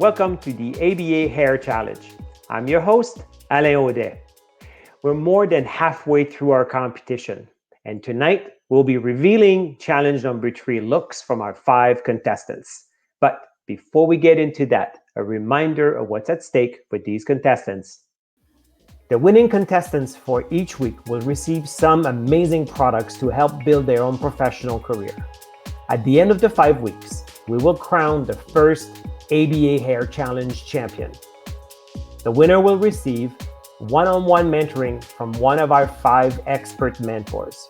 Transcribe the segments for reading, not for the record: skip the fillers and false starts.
Welcome to the ABA Hair Challenge. I'm your host, Alain Audet. We're more than halfway through our competition, and tonight we'll be revealing challenge number 3 looks from our 5 contestants. But before we get into that, a reminder of what's at stake for these contestants. The winning contestants for each week will receive some amazing products to help build their own professional career. At the end of the 5 weeks, we will crown the first ABA Hair Challenge champion. The winner will receive one-on-one mentoring from one of our 5 expert mentors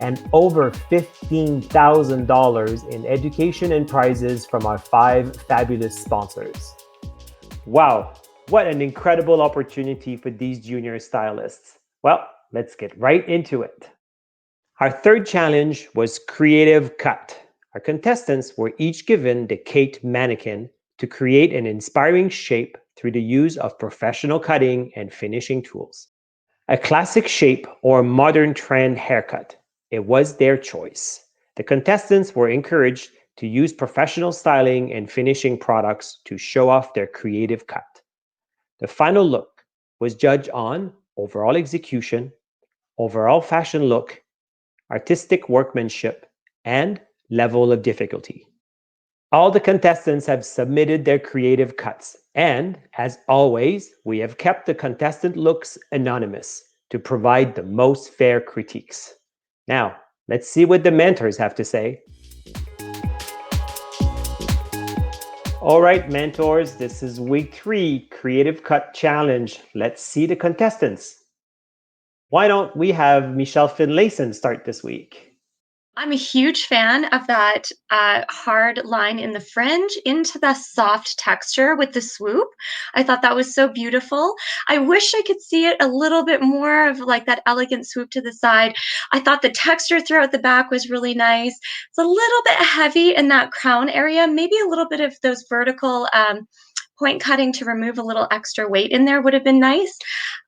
and over $15,000 in education and prizes from our 5 fabulous sponsors. Wow, what an incredible opportunity for these junior stylists. Well, let's get right into it. Our third challenge was Creative Cut. Our contestants were each given the Kate mannequin to create an inspiring shape through the use of professional cutting and finishing tools. A classic shape or modern trend haircut. It was their choice. The contestants were encouraged to use professional styling and finishing products to show off their creative cut. The final look was judged on overall execution, overall fashion look, artistic workmanship, and level of difficulty. All the contestants have submitted their creative cuts, and as always, we have kept the contestant looks anonymous to provide the most fair critiques. Now, let's see what the mentors have to say. All right, mentors, this is week 3, Creative Cut Challenge. Let's see the contestants. Why don't we have Michelle Finlayson start this week? I'm a huge fan of that hard line in the fringe into the soft texture with the swoop. I thought that was so beautiful. I wish I could see it a little bit more of like that elegant swoop to the side. I thought the texture throughout the back was really nice. It's a little bit heavy in that crown area, maybe a little bit of those vertical point cutting to remove a little extra weight in there would have been nice.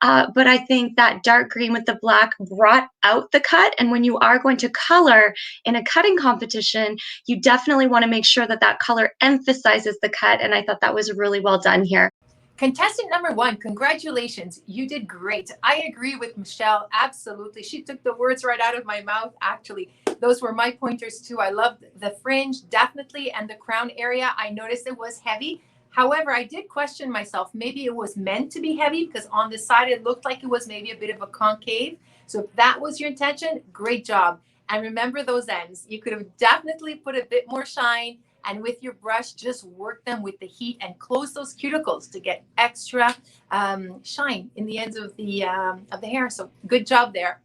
But I think that dark green with the black brought out the cut. And when you are going to color in a cutting competition, you definitely want to make sure that that color emphasizes the cut. And I thought that was really well done here. Contestant number 1, congratulations. You did great. I agree with Michelle. Absolutely. She took the words right out of my mouth. Actually, those were my pointers too. I loved the fringe, definitely. And the crown area, I noticed it was heavy. However, I did question myself. Maybe it was meant to be heavy because on the side, it looked like it was maybe a bit of a concave. So if that was your intention, great job. And remember those ends. You could have definitely put a bit more shine, and with your brush, just work them with the heat and close those cuticles to get extra shine in the ends of the hair. So good job there.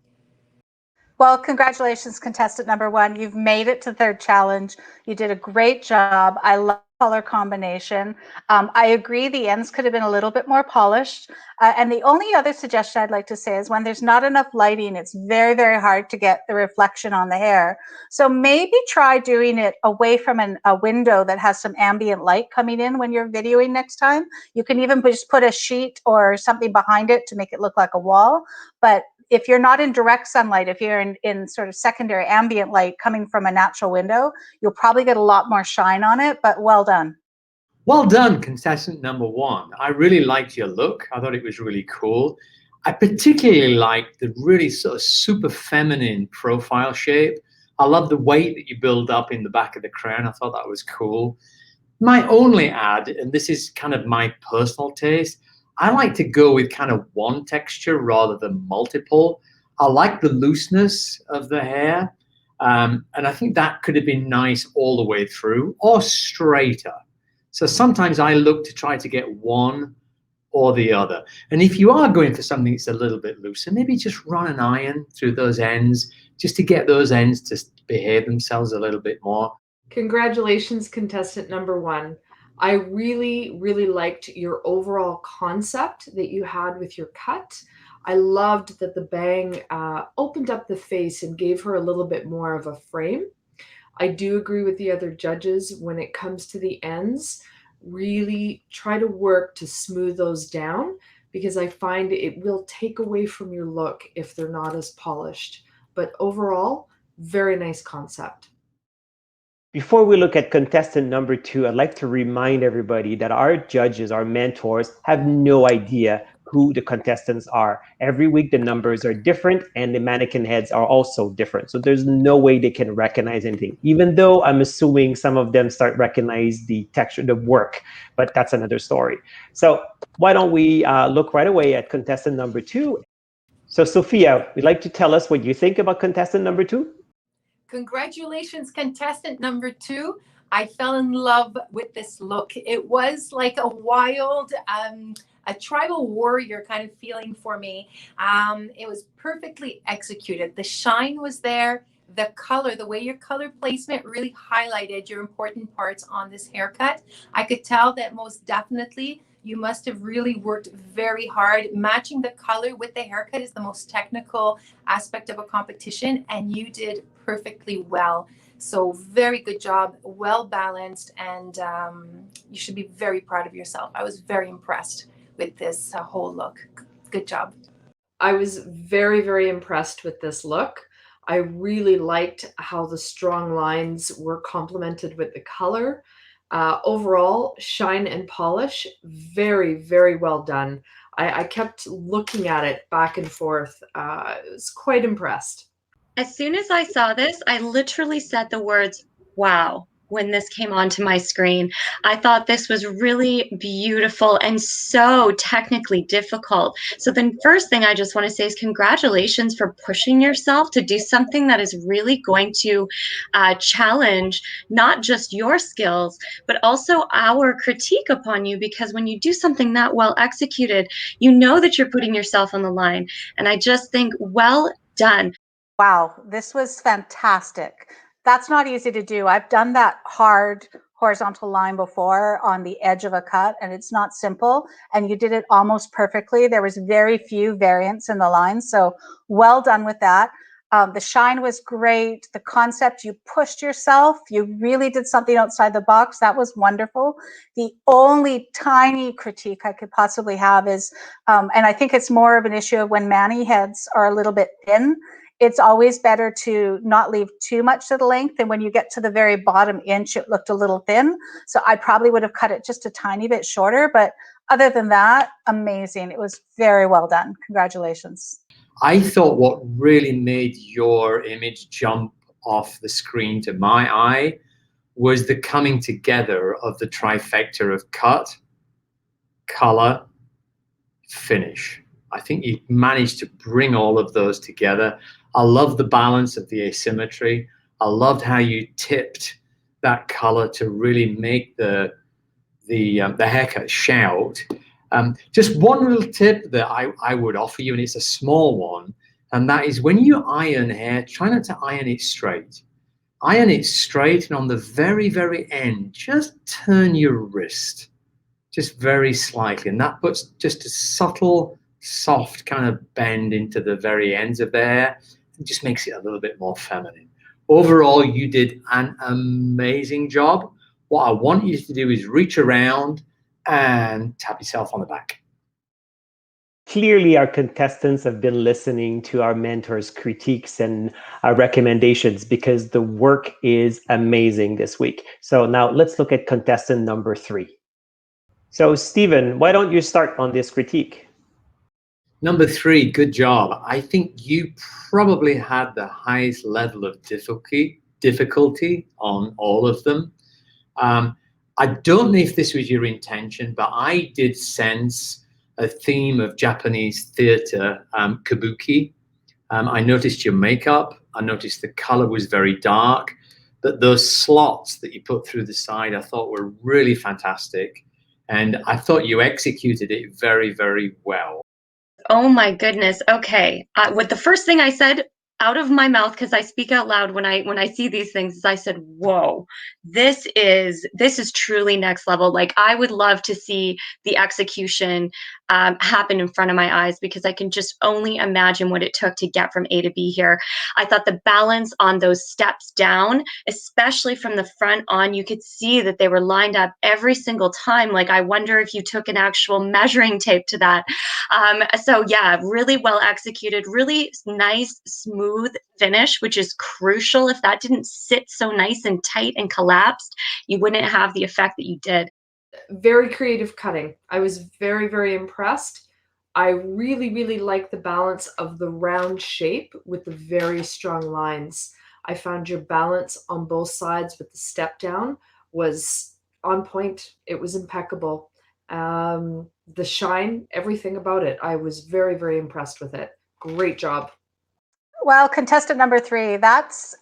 Well, congratulations, contestant number 1. You've made it to the third challenge. You did a great job. I love color combination. I agree the ends could have been a little bit more polished. And the only other suggestion I'd like to say is when there's not enough lighting, it's very, very hard to get the reflection on the hair. So maybe try doing it away from a window that has some ambient light coming in when you're videoing next time. You can even just put a sheet or something behind it to make it look like a wall. But if you're not in direct sunlight, if you're in sort of secondary ambient light coming from a natural window, you'll probably get a lot more shine on it, but well done. Well done, contestant number 1. I really liked your look. I thought it was really cool. I particularly liked the really sort of super feminine profile shape. I love the weight that you build up in the back of the crown. I thought that was cool. My only add, and this is kind of my personal taste, I like to go with kind of one texture rather than multiple. I like the looseness of the hair, and I think that could have been nice all the way through or straighter. So sometimes I look to try to get one or the other. And if you are going for something that's a little bit looser, maybe just run an iron through those ends just to get those ends to behave themselves a little bit more. Congratulations, contestant number 1. I really, really liked your overall concept that you had with your cut. I loved that the bang opened up the face and gave her a little bit more of a frame. I do agree with the other judges when it comes to the ends. Really try to work to smooth those down because I find it will take away from your look if they're not as polished. But overall, very nice concept. Before we look at contestant number 2, I'd like to remind everybody that our judges, our mentors, have no idea who the contestants are. Every week the numbers are different and the mannequin heads are also different. So there's no way they can recognize anything, even though I'm assuming some of them start recognize the texture, the work, but that's another story. So why don't we look right away at contestant number 2. So Sophia, would you like to tell us what you think about contestant number 2? Congratulations, contestant number 2. I fell in love with this look. It was like a wild, a tribal warrior kind of feeling for me. It was perfectly executed. The shine was there. The color, the way your color placement really highlighted your important parts on this haircut. I could tell that most definitely you must have really worked very hard. Matching the color with the haircut is the most technical aspect of a competition, and you did perfectly well. So very good job, well balanced, and you should be very proud of yourself. I was very impressed with this whole look. Good job. I was very, very impressed with this look. I really liked how the strong lines were complemented with the color. Overall, shine and polish, very, very well done. I kept looking at it back and forth. I was quite impressed. As soon as I saw this, I literally said the words, wow, when this came onto my screen. I thought this was really beautiful and so technically difficult. So the first thing I just want to say is congratulations for pushing yourself to do something that is really going to challenge not just your skills, but also our critique upon you, because when you do something that well executed, you know that you're putting yourself on the line. And I just think, well done. Wow, this was fantastic. That's not easy to do. I've done that hard horizontal line before on the edge of a cut, and it's not simple. And you did it almost perfectly. There was very few variants in the line, so well done with that. The shine was great. The concept, you pushed yourself. You really did something outside the box. That was wonderful. The only tiny critique I could possibly have is, and I think it's more of an issue of when mani heads are a little bit thin, it's always better to not leave too much to the length. And when you get to the very bottom inch, it looked a little thin. So I probably would have cut it just a tiny bit shorter. But other than that, amazing. It was very well done. Congratulations. I thought what really made your image jump off the screen to my eye was the coming together of the trifecta of cut, color, finish. I think you managed to bring all of those together. I love the balance of the asymmetry. I loved how you tipped that color to really make the haircut shout. Just one little tip that I would offer you, and it's a small one, and that is when you iron hair, try not to iron it straight. Iron it straight, and on the very, very end, just turn your wrist, just very slightly, and that puts just a subtle, soft kind of bend into the very ends of the hair. It just makes it a little bit more feminine. Overall, you did an amazing job. What I want you to do is reach around and tap yourself on the back. Clearly, our contestants have been listening to our mentors' critiques and recommendations, because the work is amazing this week. So now let's look at contestant number 3. So Stephen, why don't you start on this critique? Number 3, good job. I think you probably had the highest level of difficulty on all of them. I don't know if this was your intention, but I did sense a theme of Japanese theater, kabuki. I noticed your makeup. I noticed the color was very dark, but those slots that you put through the side, I thought were really fantastic. And I thought you executed it very, very well. Oh my goodness. Okay. What the first thing I said out of my mouth, because I speak out loud when I see these things, is I said, "Whoa, this is truly next level." Like, I would love to see the execution happen in front of my eyes, because I can just only imagine what it took to get from A to B here. I thought the balance on those steps down, especially from the front on, you could see that they were lined up every single time. Like, I wonder if you took an actual measuring tape to that. So yeah, really well executed, really nice, smooth smooth finish, which is crucial. If that didn't sit so nice and tight and collapsed, you wouldn't have the effect that you did. Very creative cutting. I was very, very impressed. I really, really like the balance of the round shape with the very strong lines. I found your balance on both sides with the step down was on point. It was impeccable. The shine, everything about it. I was very, very impressed with it. Great job. Well, contestant number 3, that's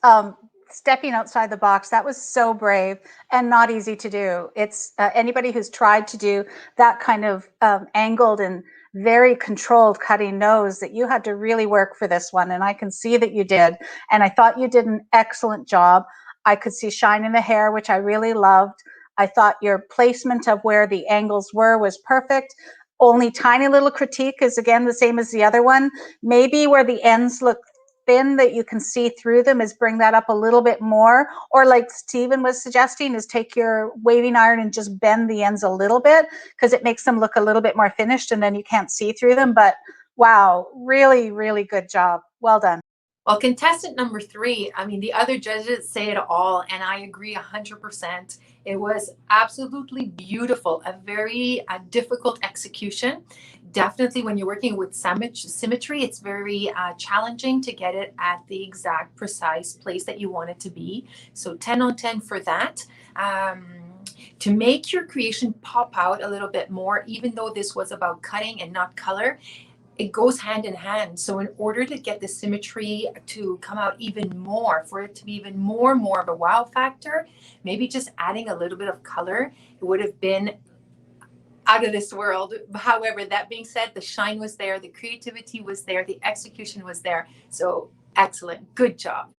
stepping outside the box. That was so brave and not easy to do. It's anybody who's tried to do that kind of angled and very controlled cutting knows that you had to really work for this one. And I can see that you did. And I thought you did an excellent job. I could see shine in the hair, which I really loved. I thought your placement of where the angles were was perfect. Only tiny little critique is, again, the same as the other one. Maybe where the ends look thin that you can see through them is bring that up a little bit more, or like Stephen was suggesting, is take your waving iron and just bend the ends a little bit, because it makes them look a little bit more finished and then you can't see through them. But wow, really, really good job. Well done. Well, contestant number 3, I mean, the other judges say it all, and I agree 100%. It was absolutely beautiful, a very difficult execution. Definitely when you're working with symmetry, it's very challenging to get it at the exact precise place that you want it to be. So 10 on 10 for that. To make your creation pop out a little bit more, even though this was about cutting and not color, it goes hand in hand. So in order to get the symmetry to come out even more, for it to be even more of a wow factor, maybe just adding a little bit of color, it would have been out of this world. However, that being said, the shine was there, the creativity was there, the execution was there. So excellent. Good job.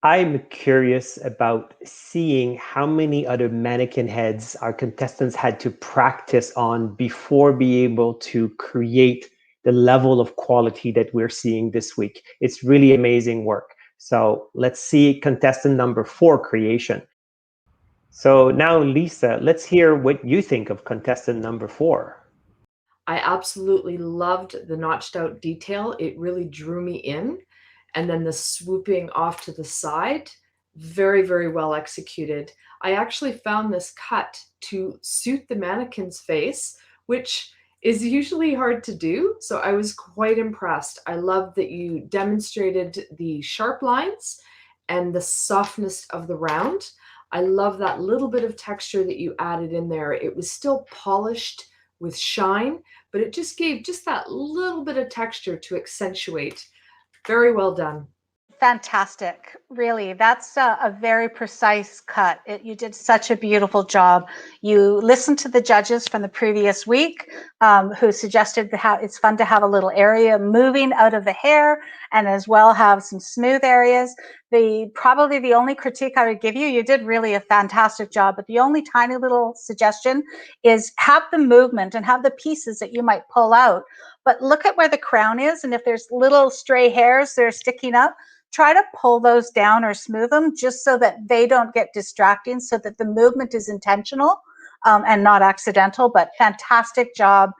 I'm curious about seeing how many other mannequin heads our contestants had to practice on before being able to create the level of quality that we're seeing this week. It's really amazing work. So let's see contestant number 4 creation. So now, Lisa, let's hear what you think of contestant number 4. I absolutely loved the notched out detail. It really drew me in. And then the swooping off to the side, very, very well executed. I actually found this cut to suit the mannequin's face, which is usually hard to do. So I was quite impressed. I love that you demonstrated the sharp lines and the softness of the round. I love that little bit of texture that you added in there. It was still polished with shine, but it just gave just that little bit of texture to accentuate. Very well done. Fantastic. Really, that's a very precise cut. You did such a beautiful job. You listened to the judges from the previous week who suggested that it's fun to have a little area moving out of the hair and as well have some smooth areas. Probably the only critique I would give you, you did really a fantastic job, but the only tiny little suggestion is have the movement and have the pieces that you might pull out. But look at where the crown is, and if there's little stray hairs that are sticking up, try to pull those down or smooth them just so that they don't get distracting, so that the movement is intentional and not accidental. But fantastic job.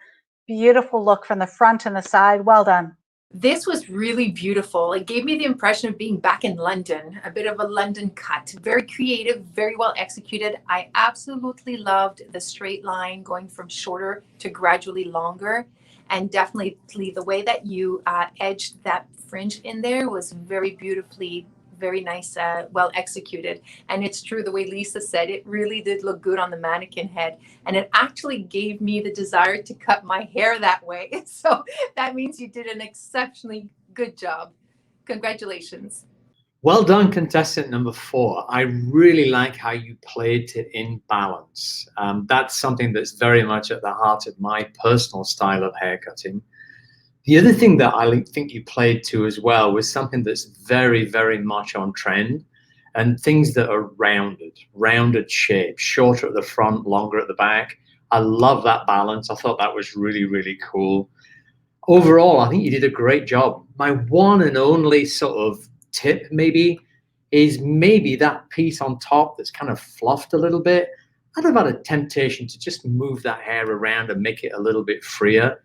Beautiful look from the front and the side. Well done. This was really beautiful. It gave me the impression of being back in London, a bit of a London cut. Very creative, very well executed. I absolutely loved the straight line going from shorter to gradually longer. And definitely the way that you edged that fringe in there was very beautifully, very nice, well executed. And it's true, the way Lisa said, it really did look good on the mannequin head. And it actually gave me the desire to cut my hair that way. So that means you did an exceptionally good job. Congratulations. Well done, contestant number 4. I really like how you played it in balance. That's something that's very much at the heart of my personal style of haircutting. The other thing that I think you played to as well was something that's very, very much on trend, and things that are rounded shape, shorter at the front, longer at the back. I love that balance. I thought that was really, really cool. Overall, I think you did a great job. My one and only sort of tip maybe is maybe that piece on top that's kind of fluffed a little bit. I'd have had a temptation to just move that hair around and make it a little bit freer.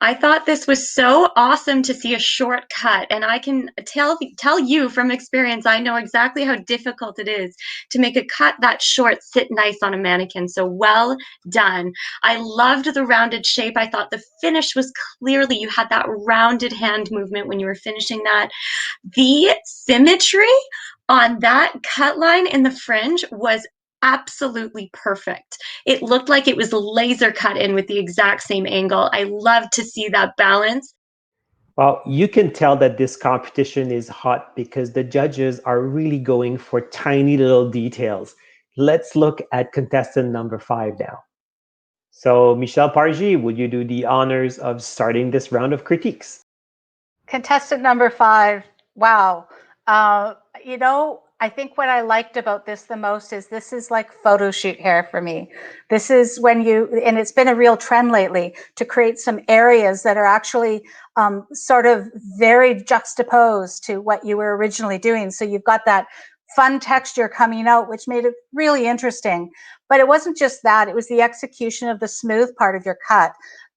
I thought this was so awesome to see a shortcut, and I can tell you from experience, I know exactly how difficult it is to make a cut that short sit nice on a mannequin. So well done. I loved the rounded shape. I thought the finish was clearly, you had that rounded hand movement when you were finishing that. The symmetry on that cut line in the fringe was absolutely perfect. It looked like it was laser cut in with the exact same angle. I love to see that balance. Well, you can tell that this competition is hot because the judges are really going for tiny little details. Let's look at contestant number 5 now. So, Michelle Pargy, would you do the honors of starting this round of critiques? Contestant number 5. Wow. You know, I think what I liked about this the most is this is like photo shoot hair for me. This is when and it's been a real trend lately to create some areas that are actually sort of very juxtaposed to what you were originally doing. So you've got that fun texture coming out, which made it really interesting. But it wasn't just that, it was the execution of the smooth part of your cut.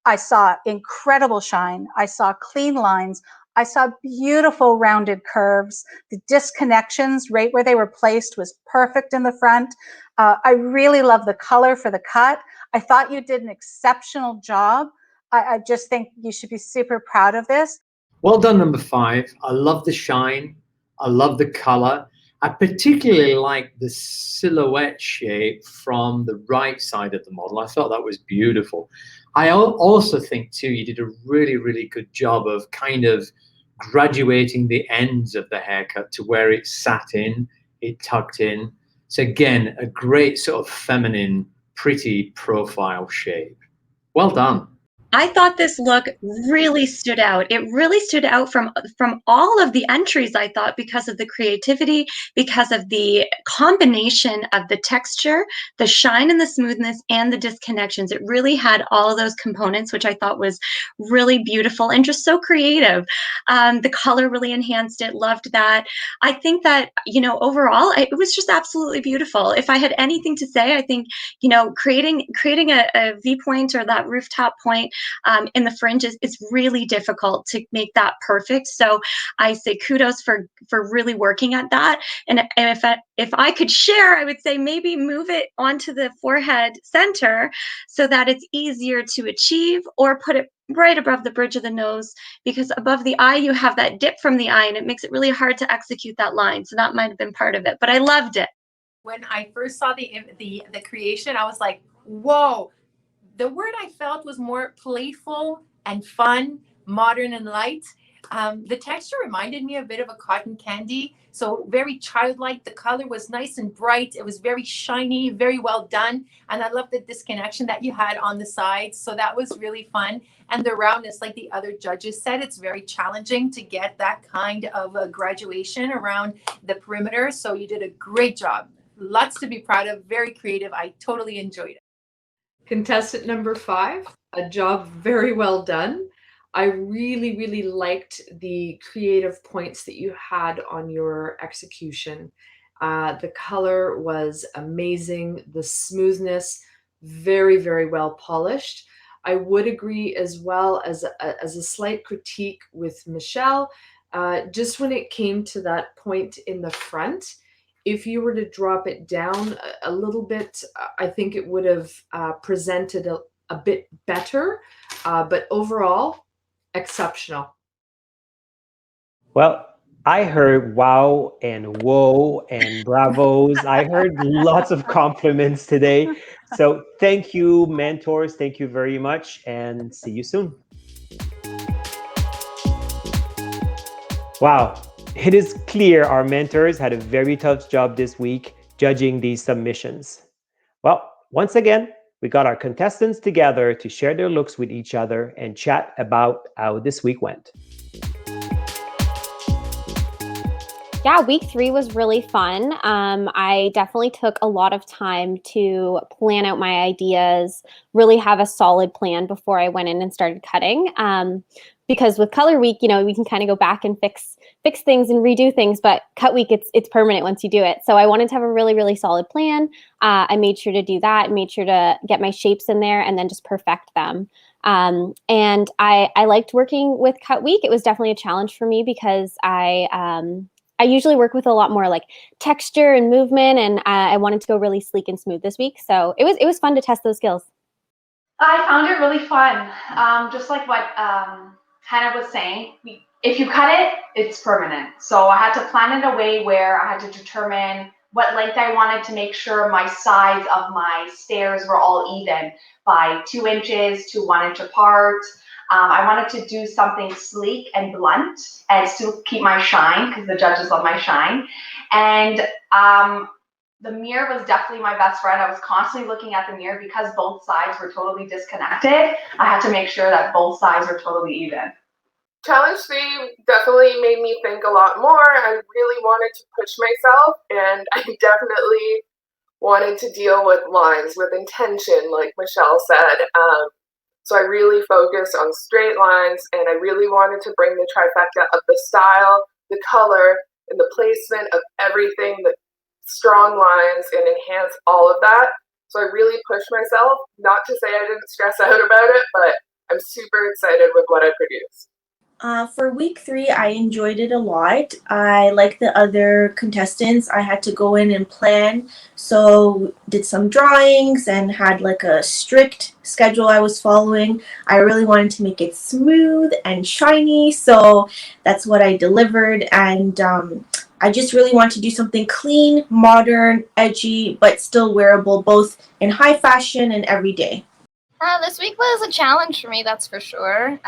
I saw incredible shine. I saw clean lines. I saw beautiful rounded curves. The disconnections right where they were placed was perfect in the front. I really love the color for the cut. I thought you did an exceptional job. I just think you should be super proud of this. Well done, number 5. I love the shine. I love the color. I particularly like the silhouette shape from the right side of the model. I thought that was beautiful. I also think, too, you did a really, really good job of kind of graduating the ends of the haircut to where it sat in, it tucked in. So again, a great sort of feminine, pretty profile shape. Well done. I thought this look really stood out. It really stood out from all of the entries, I thought, because of the creativity, because of the combination of the texture, the shine and the smoothness, and the disconnections. It really had all of those components, which I thought was really beautiful and just so creative. The color really enhanced it. Loved that. I think that, overall, it was just absolutely beautiful. If I had anything to say, I think, creating a V point or that rooftop point in the fringe is really difficult to make that perfect. So I say kudos for really working at that. And if I could share, I would say maybe move it onto the forehead center so that it's easier to achieve, or put it right above the bridge of the nose, because above the eye you have that dip from the eye and it makes it really hard to execute that line. So that might have been part of it, but I loved it. When I first saw the creation, I was like, whoa. The word I felt was more playful and fun, modern and light. The texture reminded me a bit of a cotton candy, so very childlike. The color was nice and bright. It was very shiny, very well done. And I love the disconnection that you had on the sides. So that was really fun. And the roundness, like the other judges said, it's very challenging to get that kind of a graduation around the perimeter. So you did a great job. Lots to be proud of. Very creative. I totally enjoyed it. Contestant number 5, a job very well done. I really, really liked the creative points that you had on your execution. The color was amazing. The smoothness, very, very well polished. I would agree as well as a slight critique with Michelle, just when it came to that point in the front. If you were to drop it down a little bit, I think it would have presented a bit better. But overall, exceptional. Well, I heard wow and whoa and bravos. I heard lots of compliments today. So thank you, mentors. Thank you very much, and see you soon. Wow, it is clear our mentors had a very tough job this week judging these submissions. Well, once again, we got our contestants together to share their looks with each other and chat about how this week went. Yeah, week 3 was really fun. I definitely took a lot of time to plan out my ideas, really have a solid plan before I went in and started cutting. Because with color week, we can kind of go back and fix things and redo things, but cut week, it's permanent once you do it. So I wanted to have a really, really solid plan. I made sure to do that, made sure to get my shapes in there and then just perfect them. And I liked working with Cut Week. It was definitely a challenge for me because I usually work with a lot more like texture and movement, and I wanted to go really sleek and smooth this week. So it was fun to test those skills. I found it really fun. Just like what Hannah was saying, if you cut it, it's permanent. So I had to plan it a way where I had to determine what length I wanted to make sure my sides of my stairs were all even by 2 inches to 1 inch apart. I wanted to do something sleek and blunt and still keep my shine because the judges love my shine. And the mirror was definitely my best friend. I was constantly looking at the mirror because both sides were totally disconnected. I had to make sure that both sides were totally even. Challenge 3 definitely made me think a lot more. I really wanted to push myself, and I definitely wanted to deal with lines with intention, like Michelle said. So I really focused on straight lines, and I really wanted to bring the trifecta of the style, the color, and the placement of everything, the strong lines, and enhance all of that. So I really pushed myself, not to say I didn't stress out about it, but I'm super excited with what I produced. For week 3, I enjoyed it a lot. I like the other contestants. I had to go in and plan, so did some drawings and had like a strict schedule I was following. I really wanted to make it smooth and shiny, so that's what I delivered. And I just really want to do something clean, modern, edgy, but still wearable, both in high fashion and everyday. This week was a challenge for me, that's for sure.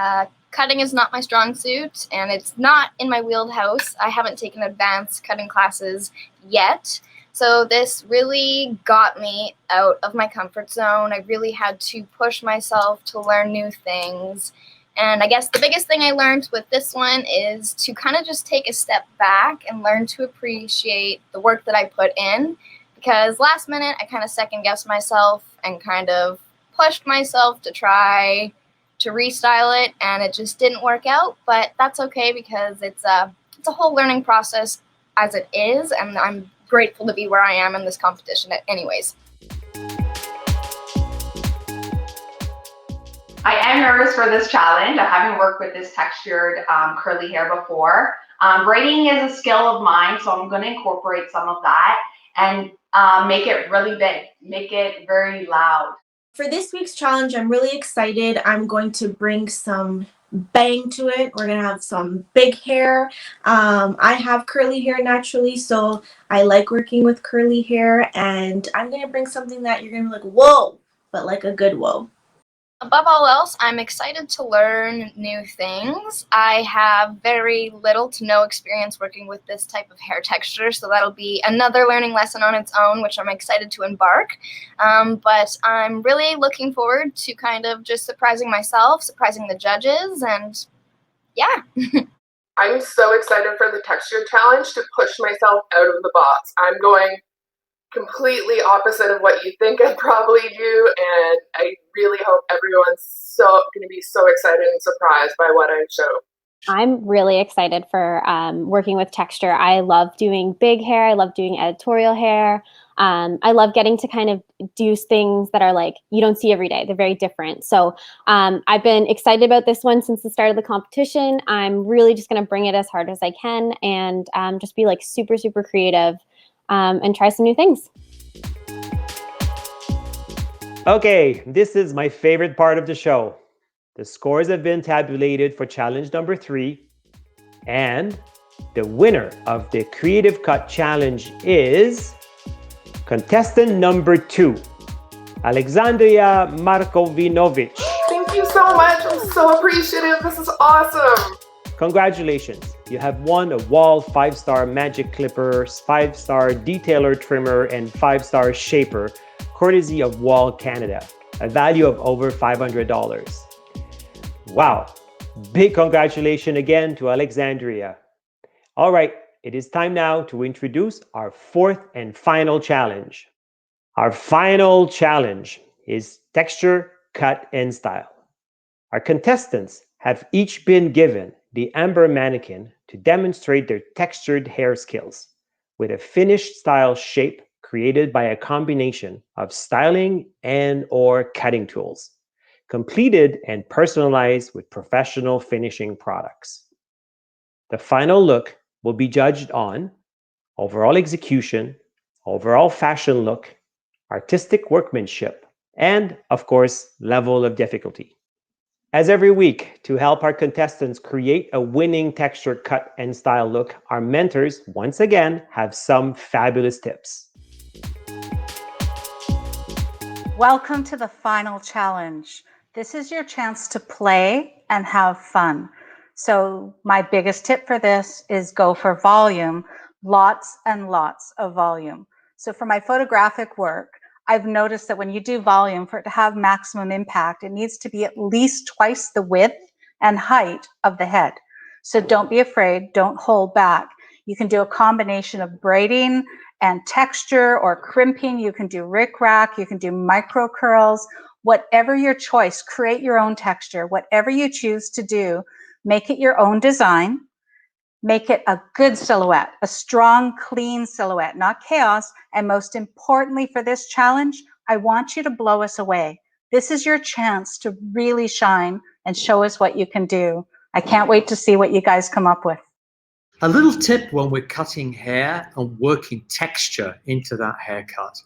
Cutting is not my strong suit, and it's not in my wheelhouse. I haven't taken advanced cutting classes yet, so this really got me out of my comfort zone. I really had to push myself to learn new things, and I guess the biggest thing I learned with this one is to kind of just take a step back and learn to appreciate the work that I put in, because last minute I kind of second-guessed myself and kind of pushed myself to try to restyle it, and it just didn't work out, but that's okay because it's a whole learning process as it is, and I'm grateful to be where I am in this competition anyways. I am nervous for this challenge. I haven't worked with this textured curly hair before. Braiding is a skill of mine, so I'm going to incorporate some of that and make it really big, make it very loud. For this week's challenge, I'm really excited. I'm going to bring some bang to it. We're going to have some big hair. I have curly hair naturally, so I like working with curly hair, and I'm going to bring something that you're going to be like, whoa, but like a good whoa. Above all else, I'm excited to learn new things. I have very little to no experience working with this type of hair texture, so that'll be another learning lesson on its own, which I'm excited to embark. But I'm really looking forward to kind of just surprising myself, surprising the judges, and yeah. I'm so excited for the texture challenge to push myself out of the box. I'm going completely opposite of what you think I'd probably do, and I really hope everyone's going to be so excited and surprised by what I show. I'm really excited for working with texture. I love doing big hair. I love doing editorial hair. I love getting to kind of do things that are like you don't see every day. They're very different. So I've been excited about this one since the start of the competition. I'm really just going to bring it as hard as I can and just be like super, super creative and try some new things. Okay, this is my favorite part of the show. The scores have been tabulated for challenge number 3, and the winner of the Creative Cut Challenge is contestant number 2, Alexandria Markovinovic. Thank you so much. I'm so appreciative. This is awesome. Congratulations. You have won a Wall 5-star Magic Clipper, 5-star Detailer Trimmer, and 5-star Shaper, courtesy of Wall Canada, a value of over $500. Wow. Big congratulations again to Alexandria. All right, it is time now to introduce our 4th and final challenge. Our final challenge is texture, cut, and style. Our contestants have each been given the amber mannequin to demonstrate their textured hair skills with a finished style shape created by a combination of styling and/or cutting tools. completed and personalized with professional finishing products. The final look will be judged on overall execution, overall fashion look, artistic workmanship, and, of course, level of difficulty. As every week, to help our contestants create a winning texture, cut, and style look, our mentors, once again, have some fabulous tips. Welcome to the final challenge. This is your chance to play and have fun. So my biggest tip for this is go for volume, lots and lots of volume. So for my photographic work, I've noticed that when you do volume, for it to have maximum impact, it needs to be at least twice the width and height of the head. So don't be afraid, don't hold back. You can do a combination of braiding and texture or crimping. You can do rickrack, you can do micro curls, whatever your choice, create your own texture. Whatever you choose to do, make it your own design. Make it a good silhouette, a strong, clean silhouette, not chaos. And most importantly for this challenge, I want you to blow us away. This is your chance to really shine and show us what you can do. I can't wait to see what you guys come up with. A little tip when we're cutting hair and working texture into that haircut.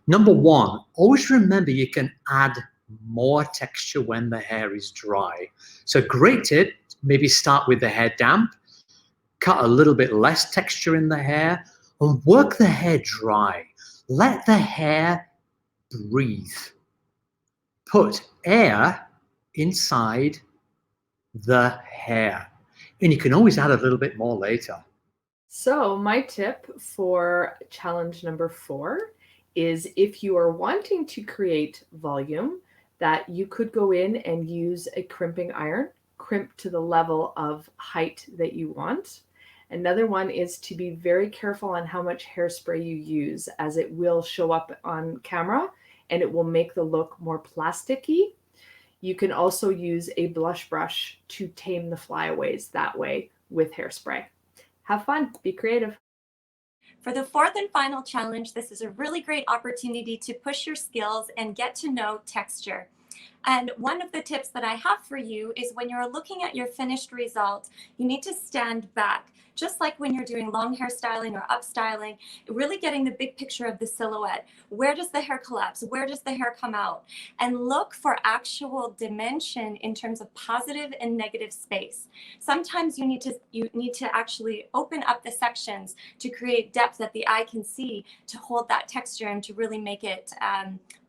Number one, always remember you can add more texture when the hair is dry. So great tip, maybe start with the hair damp, cut a little bit less texture in the hair, and work the hair dry. Let the hair breathe. Put air inside the hair. And you can always add a little bit more later. So my tip for challenge number 4 is if you are wanting to create volume, that you could go in and use a crimping iron, crimp to the level of height that you want. Another one is to be very careful on how much hairspray you use, as it will show up on camera and it will make the look more plasticky. You can also use a blush brush to tame the flyaways that way with hairspray. Have fun, be creative. For the fourth and final challenge, this is a really great opportunity to push your skills and get to know texture. And one of the tips that I have for you is when you're looking at your finished result, you need to stand back. Just like when you're doing long hair styling or up styling, really getting the big picture of the silhouette. Where does the hair collapse? Where does the hair come out? And look for actual dimension in terms of positive and negative space. Sometimes you need to actually open up the sections to create depth that the eye can see, to hold that texture and to really make it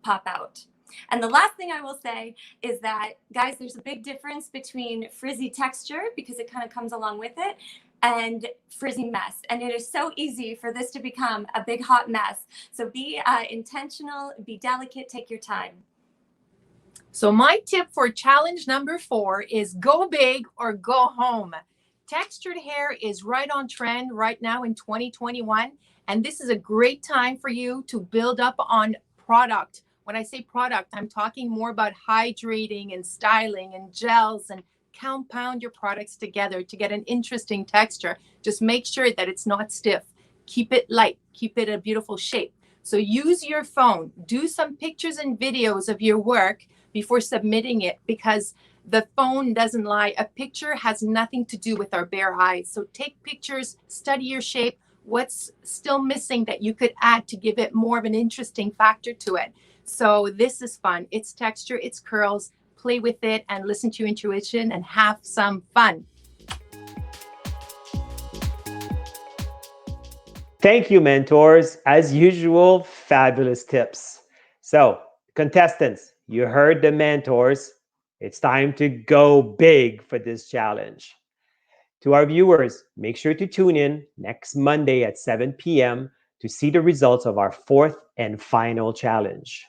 pop out. And the last thing I will say is that, guys, there's a big difference between frizzy texture, because it kind of comes along with it, and frizzy mess. And it is so easy for this to become a big hot mess. So be intentional, be delicate, take your time. So my tip for challenge number 4 is go big or go home. Textured hair is right on trend right now in 2021. And this is a great time for you to build up on product. When I say product, I'm talking more about hydrating and styling and gels, and compound your products together to get an interesting texture. Just make sure that it's not stiff. Keep it light, keep it a beautiful shape. So use your phone, do some pictures and videos of your work before submitting it, because the phone doesn't lie. A picture has nothing to do with our bare eyes. So take pictures, study your shape, what's still missing that you could add to give it more of an interesting factor to it. So this is fun. It's texture, it's curls. Play with it and listen to your intuition and have some fun. Thank you, mentors. As usual, fabulous tips. So, contestants, you heard the mentors. It's time to go big for this challenge. To our viewers, make sure to tune in next Monday at 7 p.m. to see the results of our fourth and final challenge.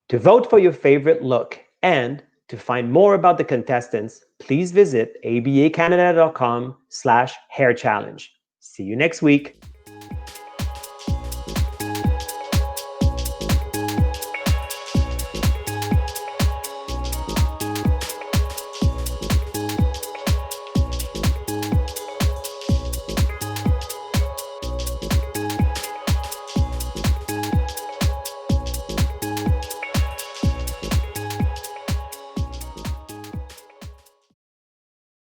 To vote for your favorite look and to find more about the contestants, please visit abacanada.com/hairchallenge. See you next week.